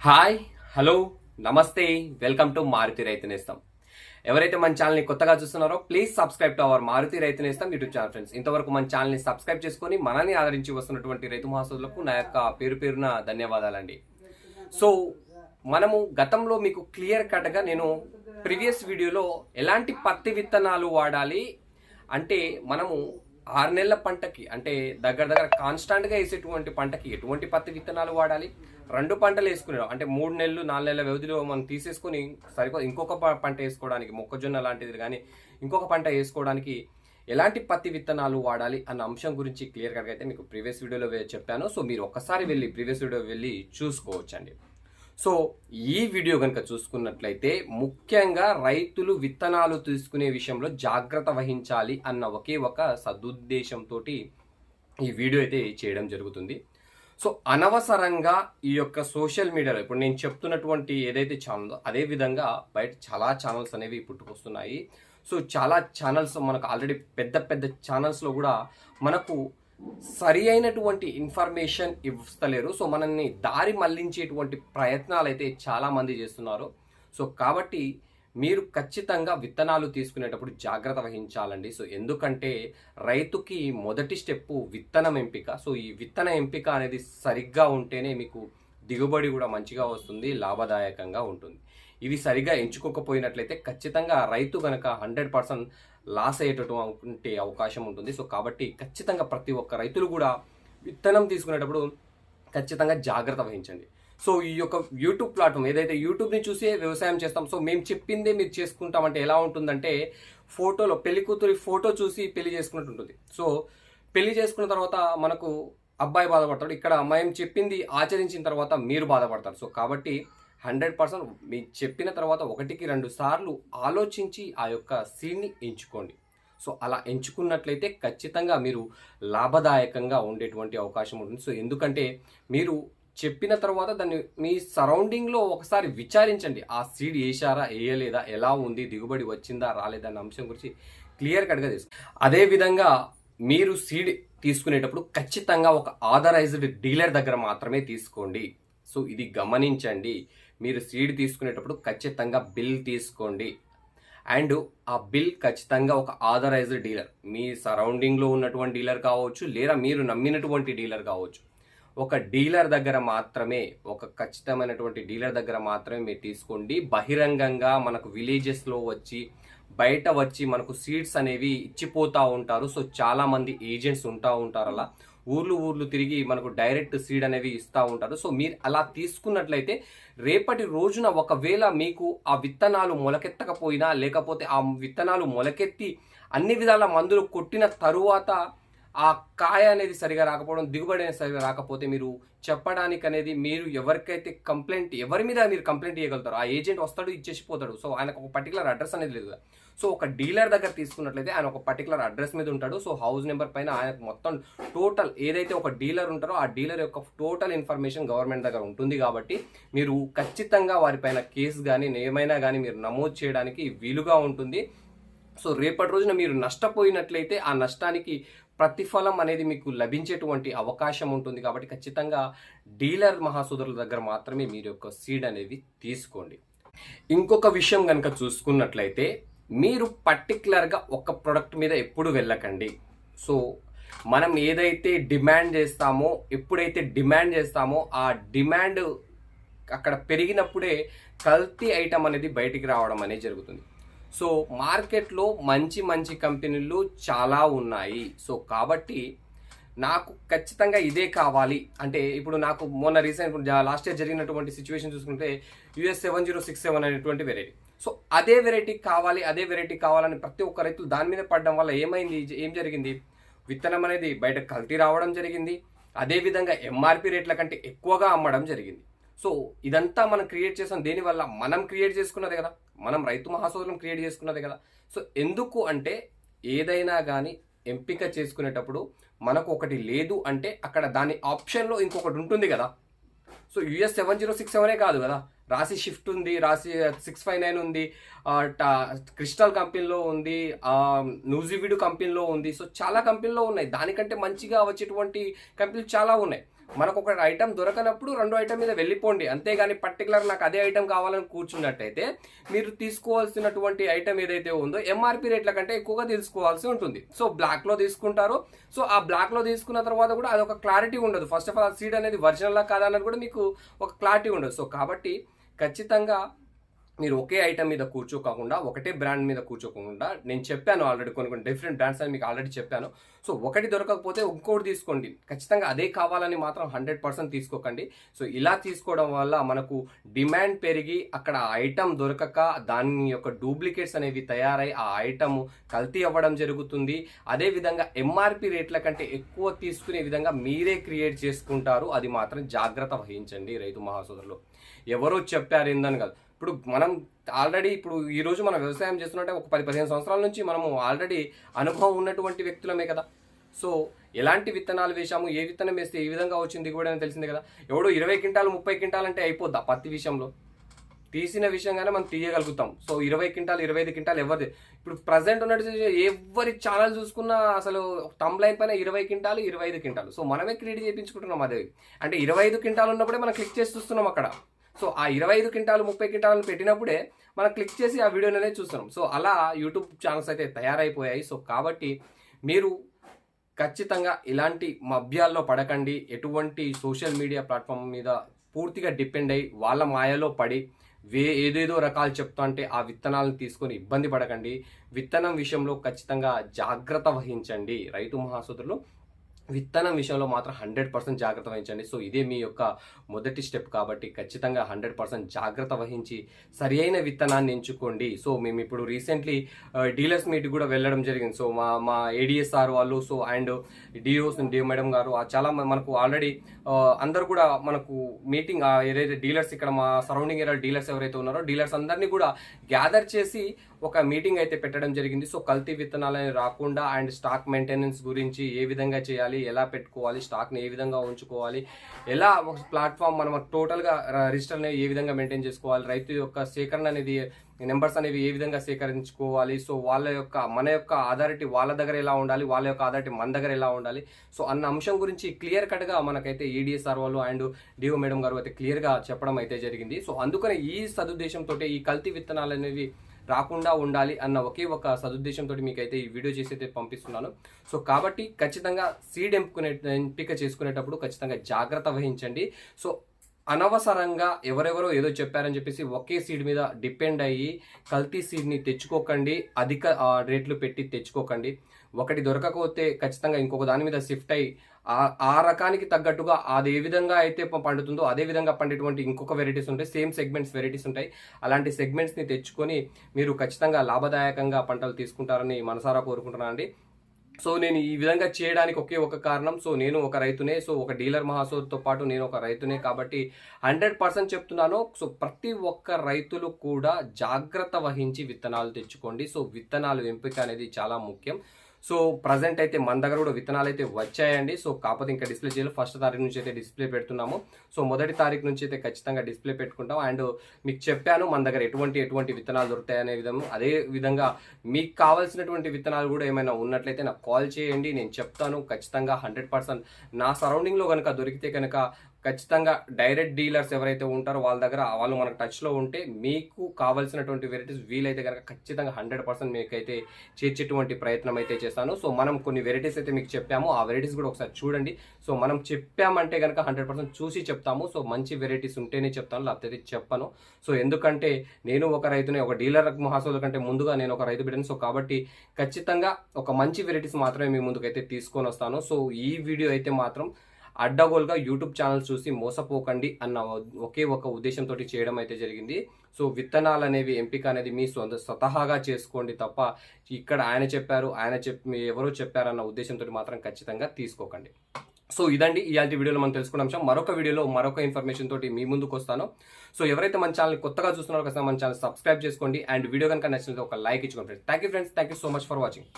Hi, hello, నమస్తే, welcome to Maruti Raitu Nestam. ఎవరైతే మన ఛానల్ని కొత్తగా చూస్తున్నారో please subscribe to our Maruti Raitu Nestam YouTube channel. Friends, ఇంతవరకు మన ఛానల్ని సబ్స్క్రైబ్ చేసుకొని మనల్ని ఆదరించి వస్తున్నటువంటి రైతు మహాసోదరులకు నా యొక్క పేరు పేరున ధన్యవాదాలండి. సో మనము గతంలో మీకు క్లియర్ కట్గా నేను ప్రీవియస్ వీడియోలో ఎలాంటి పత్తి విత్తనాలు వాడాలి అంటే మనము 6 నెలల పంటకి అంటే దగ్గర కాన్స్టాంట్గా వేసేటువంటి పంటకి ఎటువంటి పత్తి విత్తనాలు వాడాలి, 2 పంటలు వేసుకునేవాడు అంటే 3 నెలలు 4 నెలల వ్యవధిలో మనం తీసేసుకొని సరిపో ఇంకొక పంట వేసుకోవడానికి మొక్కజొన్న లాంటిది కానీ ఇంకొక పంట వేసుకోవడానికి ఎలాంటి పత్తి విత్తనాలు వాడాలి అన్న అంశం గురించి క్లియర్ కట్గా అయితే మీకు ప్రీవియస్ వీడియోలో చెప్పాను. సో మీరు ఒక్కసారి వెళ్ళి ప్రీవియస్ వీడియో వెళ్ళి చూసుకోవచ్చండి. సో ఈ వీడియో కనుక చూసుకున్నట్లయితే ముఖ్యంగా రైతులు విత్తనాలు తీసుకునే విషయంలో జాగ్రత్త వహించాలి అన్న ఒకే ఒక సదుద్దేశంతో ఈ వీడియో అయితే చేయడం జరుగుతుంది. సో అనవసరంగా ఈ యొక్క సోషల్ మీడియాలో ఇప్పుడు నేను చెప్తున్నటువంటి ఏదైతే ఛానల్ అదే విధంగా బయట చాలా ఛానల్స్ అనేవి పుట్టుకొస్తున్నాయి. సో చాలా ఛానల్స్ మనకు ఆల్రెడీ పెద్ద పెద్ద ఛానల్స్లో కూడా మనకు సరి అయినటువంటి ఇన్ఫర్మేషన్ ఇస్తలేరు. సో మనల్ని దారి మళ్లించేటువంటి ప్రయత్నాలు అయితే చాలా మంది చేస్తున్నారు. సో కాబట్టి మీరు ఖచ్చితంగా విత్తనాలు తీసుకునేటప్పుడు జాగ్రత్త వహించాలండి. సో ఎందుకంటే రైతుకి మొదటి స్టెప్ విత్తనం ఎంపిక. సో ఈ విత్తన ఎంపిక అనేది సరిగ్గా ఉంటేనే మీకు దిగుబడి కూడా మంచిగా వస్తుంది, లాభదాయకంగా ఉంటుంది. ఇవి సరిగ్గా ఎంచుకోకపోయినట్లయితే ఖచ్చితంగా రైతు కనుక 100% లాస్ అయ్యేటటువంటి అవకాశం ఉంటుంది. సో కాబట్టి ఖచ్చితంగా ప్రతి ఒక్క రైతులు కూడా విత్తనం తీసుకునేటప్పుడు ఖచ్చితంగా జాగ్రత్త వహించండి. సో ఈ యొక్క యూట్యూబ్ ప్లాట్ఫామ్ ఏదైతే యూట్యూబ్ని చూసే వ్యవసాయం చేస్తాం, సో మేము చెప్పిందే మీరు చేసుకుంటామంటే ఎలా ఉంటుందంటే ఫోటోలో పెళ్లి కూతురి ఫోటో చూసి పెళ్లి చేసుకున్నట్టు ఉంటుంది. సో పెళ్లి చేసుకున్న తర్వాత మనకు అబ్బాయి బాధపడతాడు, ఇక్కడ మేము చెప్పింది ఆచరించిన తర్వాత మీరు బాధపడతారు. సో కాబట్టి 100% మీరు చెప్పిన తర్వాత 1-2 సార్లు ఆలోచించి ఆ యొక్క సీడ్ని ఎంచుకోండి. సో అలా ఎంచుకున్నట్లయితే ఖచ్చితంగా మీరు లాభదాయకంగా ఉండేటువంటి అవకాశం ఉంటుంది. సో ఎందుకంటే మీరు చెప్పిన తర్వాత దాన్ని మీ సరౌండింగ్లో ఒకసారి విచారించండి. ఆ సీడ్ వేసారా వేయలేదా, ఎలా ఉంది, దిగుబడి వచ్చిందా రాలేదా అన్న అంశం గురించి క్లియర్ కట్గా తెలుసు. అదేవిధంగా మీరు సీడ్ తీసుకునేటప్పుడు ఖచ్చితంగా ఒక ఆథరైజ్డ్ డీలర్ దగ్గర మాత్రమే తీసుకోండి. సో ఇది గమనించండి. మీరు సీడ్ తీసుకునేటప్పుడు ఖచ్చితంగా బిల్ తీసుకోండి. అండ్ ఆ బిల్ ఖచ్చితంగా ఒక ఆథరైజ్డ్ డీలర్, మీ సరౌండింగ్లో ఉన్నటువంటి డీలర్ కావచ్చు, లేదా మీరు నమ్మినటువంటి డీలర్ కావచ్చు, ఒక డీలర్ దగ్గర మాత్రమే, ఒక ఖచ్చితమైనటువంటి డీలర్ దగ్గర మాత్రమే మీరు తీసుకోండి. బహిరంగంగా మనకు విలేజెస్లో బయట వచ్చి మనకు సీడ్స్ అనేవి ఇచ్చిపోతూ ఉంటారు. సో చాలామంది ఏజెంట్స్ ఉంటారు, అలా ఊర్లు తిరిగి మనకు డైరెక్ట్ సీడ్ అనేవి ఇస్తూ ఉంటారు. సో మీరు అలా తీసుకున్నట్లయితే రేపటి రోజున ఒకవేళ మీకు ఆ విత్తనాలు మొలకెత్తకపోయినా, లేకపోతే ఆ విత్తనాలు మొలకెత్తి అన్ని విధాల మందులు కొట్టిన తరువాత ఆ కాయ అనేది సరిగా రాకపోవడం, దిగుబడి అనేది సరిగా రాకపోతే మీరు చెప్పడానికి అనేది మీరు ఎవరి మీద మీరు కంప్లైంట్ ఇవ్వగలుగుతారు? ఆ ఏజెంట్ వస్తాడు, ఇచ్చేసిపోతాడు. సో ఆయనకు ఒక పర్టికులర్ అడ్రస్ అనేది లేదు. సో ఒక డీలర్ దగ్గర తీసుకున్నట్లయితే ఆయన ఒక పర్టికులర్ అడ్రస్ మీద ఉంటాడు. సో హౌస్ నెంబర్ పైన ఆయనకు మొత్తం టోటల్ ఏదైతే ఒక డీలర్ ఉంటారో ఆ డీలర్ యొక్క టోటల్ ఇన్ఫర్మేషన్ గవర్నమెంట్ దగ్గర ఉంటుంది. కాబట్టి మీరు ఖచ్చితంగా వారిపైన కేసు కానీ ఏమైనా కానీ మీరు నమోదు చేయడానికి వీలుగా ఉంటుంది. సో రేపటి రోజున మీరు నష్టపోయినట్లయితే ఆ నష్టానికి ప్రతిఫలం అనేది మీకు లభించేటువంటి అవకాశం ఉంటుంది. కాబట్టి ఖచ్చితంగా డీలర్ మహాసోదరుల దగ్గర మాత్రమే మీరు యొక్క సీడ్ అనేది తీసుకోండి. ఇంకొక విషయం కనుక చూసుకున్నట్లయితే మీరు పర్టికులర్గా ఒక ప్రొడక్ట్ మీద ఎప్పుడు వెళ్ళకండి. సో మనం ఏదైతే డిమాండ్ చేస్తామో, ఎప్పుడైతే డిమాండ్ చేస్తామో ఆ డిమాండ్ అక్కడ పెరిగినప్పుడే కల్తీ ఐటమ్ అనేది బయటికి రావడం అనేది జరుగుతుంది. సో మార్కెట్లో మంచి కంపెనీలు చాలా ఉన్నాయి. సో కాబట్టి నాకు ఖచ్చితంగా ఇదే కావాలి అంటే, ఇప్పుడు నాకు మొన్న రీసెంట్ లాస్ట్ ఇయర్ జరిగినటువంటి సిచ్యువేషన్ చూసుకుంటే US 7067 అనేటువంటి వెరైటీ. సో అదే వెరైటీ కావాలని ప్రతి ఒక్క రైతులు దాని మీద పడడం వల్ల ఏం జరిగింది, విత్తనం అనేది బయట కల్తీ రావడం జరిగింది. అదేవిధంగా MRP రేట్ల కంటే ఎక్కువగా అమ్మడం జరిగింది. సో ఇదంతా మనం క్రియేట్ చేసాం దేనివల్ల, మనం క్రియేట్ చేసుకున్నదే కదా, మనం రైతు మహాసోదరులను క్రియేట్ చేసుకున్నదే కదా. సో ఎందుకు అంటే ఏదైనా కానీ ఎంపిక చేసుకునేటప్పుడు మనకు ఒకటి లేదు అంటే అక్కడ దాని ఆప్షన్లో ఇంకొకటి ఉంటుంది కదా. సో US 7067 కాదు కదా, రాశి షిఫ్ట్ ఉంది, రాశి 659 ఉంది, క్రిస్టల్ కంపెనీలో ఉంది, న్యూజివిడ్ కంపెనీలో ఉంది. సో చాలా కంపెనీలో ఉన్నాయి, దానికంటే మంచిగా వచ్చేటువంటి కంపెనీలు చాలా ఉన్నాయి. మనకు ఒక ఐటమ్ దొరకనప్పుడు రెండో ఐటమ్ మీద వెళ్ళిపోండి, అంతేగాని పర్టికులర్ నాకు అదే ఐటమ్ కావాలని కూర్చున్నట్టయితే మీరు తీసుకోవాల్సినటువంటి ఐటమ్ ఏదైతే ఉందో ఎంఆర్పి రేట్ల కంటే ఎక్కువగా తీసుకోవాల్సి ఉంటుంది. సో బ్లాక్లో తీసుకుంటారు. సో ఆ బ్లాక్లో తీసుకున్న తర్వాత కూడా అది ఒక క్లారిటీ ఉండదు. ఫస్ట్ ఆఫ్ ఆల్ ఆ సీడ్ అనేది ఒరిజినల్లా కాదా అన్నది కూడా మీకు ఒక క్లారిటీ ఉండదు. సో కాబట్టి ఖచ్చితంగా మీరు ఒకే ఐటమ్ మీద కూర్చోకుండా, ఒకటే బ్రాండ్ మీద కూర్చోకుండా, నేను చెప్పాను ఆల్రెడీ కొన్ని డిఫరెంట్ బ్రాండ్స్ అని మీకు ఆల్రెడీ చెప్పాను. సో ఒకటి దొరకకపోతే ఇంకోటి తీసుకోండి, ఖచ్చితంగా అదే కావాలని మాత్రం 100% తీసుకోకండి. సో ఇలా తీసుకోవడం వల్ల మనకు డిమాండ్ పెరిగి అక్కడ ఐటమ్ దొరకక దాని యొక్క డూప్లికేట్స్ అనేవి తయారై ఆ ఐటమ్ కల్తీ అవ్వడం జరుగుతుంది. అదేవిధంగా ఎంఆర్పి రేట్ల కంటే ఎక్కువ తీసుకునే విధంగా మీరే క్రియేట్ చేసుకుంటారు. అది మాత్రం జాగ్రత్త వహించండి రైతు మహాసోదరులు. ఎవరో చెప్పారు ఏందని కాదు. ఇప్పుడు మనం ఆల్రెడీ ఈరోజు మనం వ్యవసాయం చేస్తున్నట్టే ఒక 10-15 సంవత్సరాల నుంచి మనము ఆల్రెడీ అనుభవం ఉన్నటువంటి వ్యక్తులమే కదా. సో ఎలాంటి విత్తనాలు వేసాము, ఏ విత్తనం వేస్తే ఏ విధంగా వచ్చింది కూడా తెలిసిందే కదా. ఎవడో 20 క్వింటాలు 30 క్వింటాలు అంటే అయిపోద్దా పత్తి విషయంలో? తీసిన విషయంగానే మనం తీయగలుగుతాం. సో 20 క్వింటాలు 25 క్వింటాలు ఎవరిది? ఇప్పుడు ప్రజెంట్ ఉన్నట్టు ఎవరి ఛానల్ చూసుకున్నా అసలు థంబ్ లైన్ పైన 20 క్వింటాలు 25 క్వింటాలు. సో మనమే క్రియేట్ చేయించుకుంటున్నాం. అదే అంటే 25 క్వింటాలు ఉన్నప్పుడే మనం క్లిక్ చేసి చూస్తున్నాం అక్కడ. సో ఆ 25 క్వింటాలు 30 క్వింటాలను పెట్టినప్పుడే మనం క్లిక్ చేసి ఆ వీడియోని అనేది చూస్తున్నాం. సో అలా యూట్యూబ్ ఛానల్స్ అయితే తయారైపోయాయి. సో కాబట్టి మీరు ఖచ్చితంగా ఇలాంటి మభ్యాల్లో పడకండి. ఎటువంటి సోషల్ మీడియా ప్లాట్ఫామ్ మీద పూర్తిగా డిపెండ్ అయ్యి వాళ్ళ మాయలో పడి ఏదేదో రకాలు చెప్తా అంటే ఆ విత్తనాలను తీసుకొని ఇబ్బంది పడకండి. విత్తనం విషయంలో ఖచ్చితంగా జాగ్రత్త వహించండి రైతు మహాసోదరులు. విత్తనం విషయంలో మాత్రం 100% జాగ్రత్త వహించండి. సో ఇదే మీ యొక్క మొదటి స్టెప్ కాబట్టి ఖచ్చితంగా 100% జాగ్రత్త వహించి సరి అయిన విత్తనాన్ని ఎంచుకోండి. సో మేము ఇప్పుడు రీసెంట్లీ డీలర్స్ మీట్ కూడా వెళ్ళడం జరిగింది. సో మా ఏడిఎస్ఆర్ వాళ్ళు, సో అండ్ డిఓ మేడం గారు చాలా మనకు ఆల్రెడీ అందరు కూడా మనకు మీటింగ్ ఏదైతే డీలర్స్ ఇక్కడ మా సరౌండింగ్ ఏరియా డీలర్స్ ఎవరైతే ఉన్నారో డీలర్స్ అందరినీ కూడా గ్యాదర్ చేసి ఒక మీటింగ్ అయితే పెట్టడం జరిగింది. సో కల్తీ విత్తనాలని రాకుండా అండ్ స్టాక్ మెయింటెనెన్స్ గురించి ఏ విధంగా చేయాలి, ఎలా పెట్టుకోవాలి, స్టాక్ని ఏ విధంగా ఉంచుకోవాలి, ఎలా ఒక ప్లాట్ఫామ్ మనం టోటల్గా రిజిస్టర్ అనేది ఏ విధంగా మెయింటైన్ చేసుకోవాలి, రైతు యొక్క సేకరణ అనేది నెంబర్స్ అనేవి ఏ విధంగా సేకరించుకోవాలి, సో మన యొక్క ఆధారిటీ వాళ్ళ దగ్గర ఎలా ఉండాలి, వాళ్ళ యొక్క ఆధారిటీ మన దగ్గర ఎలా ఉండాలి, సో అన్న అంశం గురించి క్లియర్ కట్గా మనకైతే ఈడిఎస్ఆర్ వాళ్ళు అండ్ డిఓ మేడం గారు అయితే క్లియర్గా చెప్పడం అయితే జరిగింది. సో అందుకనే ఈ సదుద్దేశంతో ఈ కల్తీ విత్తనాలు అనేవి రాకుండా ఉండాలి అన్న ఒకే ఒక సదుద్దేశంతో మీకైతే ఈ వీడియో చేసి అయితే పంపిస్తున్నాను. సో కాబట్టి ఖచ్చితంగా సీడ్ ఎంపిక చేసుకునేటప్పుడు ఖచ్చితంగా జాగ్రత్త వహించండి. సో అనవసరంగా ఎవరెవరో ఏదో చెప్పారని చెప్పేసి ఒకే సీడ్ మీద డిపెండ్ అయ్యి కల్తీ సీడ్ని తెచ్చుకోకండి, అధిక రేట్లు పెట్టి తెచ్చుకోకండి. ఒకటి దొరకకపోతే ఖచ్చితంగా ఇంకొక దాని మీద షిఫ్ట్ అయ్యి ఆ రకానికి తగ్గట్టుగా అది ఏ విధంగా అయితే పండుతుందో అదే విధంగా పండేటువంటి ఇంకొక వెరైటీస్ ఉంటాయి, సేమ్ సెగ్మెంట్స్ వెరైటీస్ ఉంటాయి. అలాంటి సెగ్మెంట్స్ని తెచ్చుకొని మీరు ఖచ్చితంగా లాభదాయకంగా పంటలు తీసుకుంటారని మనసారా కోరుకుంటున్నాను అండి. సో నేను ఈ విధంగా చేయడానికి ఒకే ఒక కారణం, సో నేను ఒక రైతునే, సో ఒక డీలర్ మహాసోదతో పాటు నేను ఒక రైతునే కాబట్టి 100% చెప్తున్నాను. సో ప్రతి ఒక్క రైతులు కూడా జాగ్రత్త వహించి విత్తనాలు తెచ్చుకోండి. సో విత్తనాలు ఎంపిక అనేది చాలా ముఖ్యం. సో ప్రజెంట్ అయితే మన దగ్గర కూడా విత్తనాలు అయితే వచ్చాయండి. సో కాకపోతే ఇంకా డిస్ప్లే చేయాలి. 1వ తారీఖు నుంచి అయితే డిస్ప్లే పెడుతున్నాము. సో 1వ తారీఖు నుంచి అయితే ఖచ్చితంగా డిస్ప్లే పెట్టుకుంటాం. అండ్ మీకు చెప్పాను మన దగ్గర ఎటువంటి విత్తనాలు దొరుకుతాయనే విధము. అదే విధంగా మీకు కావాల్సినటువంటి విత్తనాలు కూడా ఏమైనా ఉన్నట్లయితే నాకు కాల్ చేయండి, నేను చెప్తాను. ఖచ్చితంగా 100% నా సరౌండింగ్లో కనుక దొరికితే కనుక ఖచ్చితంగా డైరెక్ట్ డీలర్స్ ఎవరైతే ఉంటారో వాళ్ళ దగ్గర వాళ్ళు మనకు టచ్లో ఉంటే మీకు కావాల్సినటువంటి వెరైటీస్ వీలైతే కనుక ఖచ్చితంగా 100% మీకైతే చేర్చేటువంటి ప్రయత్నం అయితే చేస్తాను. సో మనం కొన్ని వెరైటీస్ అయితే మీకు చెప్పాము, ఆ వెరైటీస్ కూడా ఒకసారి చూడండి. సో మనం చెప్పామంటే కనుక 100% చూసి చెప్తాము. సో మంచి వెరైటీస్ ఉంటేనే చెప్తాను, లేకపోతే చెప్పను. సో ఎందుకంటే నేను ఒక రైతునే, ఒక డీలర్ మహాసోదరు కంటే ముందుగా నేను ఒక రైతు బిడ్డను. సో కాబట్టి ఖచ్చితంగా ఒక మంచి వెరైటీస్ మాత్రమే మీ ముందుకైతే తీసుకొని వస్తాను. సో ఈ వీడియో అయితే మాత్రం అడ్డగోలుగా యూట్యూబ్ ఛానల్ చూసి మోసపోకండి అన్న ఒకే ఒక ఉద్దేశంతో చేయడం అయితే జరిగింది. సో విత్తనాలు అనేవి ఎంపిక అనేది మీ స్వతహాగా చేసుకోండి తప్ప ఇక్కడ ఎవరో చెప్పారన్న ఉద్దేశంతో మాత్రం ఖచ్చితంగా తీసుకోకండి. సో ఇదండి ఇలాంటి వీడియోలో మనం తెలుసుకున్న అంశం. మరొక వీడియోలో మరొక ఇన్ఫర్మేషన్ తోటి మీ ముందుకు వస్తాను. సో ఎవరైతే మన ఛానల్ కొత్తగా చూస్తున్నారో ఖచ్చితంగా మన ఛానల్ సబ్స్క్రైబ్ చేసుకోండి అండ్ వీడియో కనుక నచ్చినట్లయితే ఒక లైక్ ఇచ్చుకోండి friends. Thank you friends, thank you so much for watching.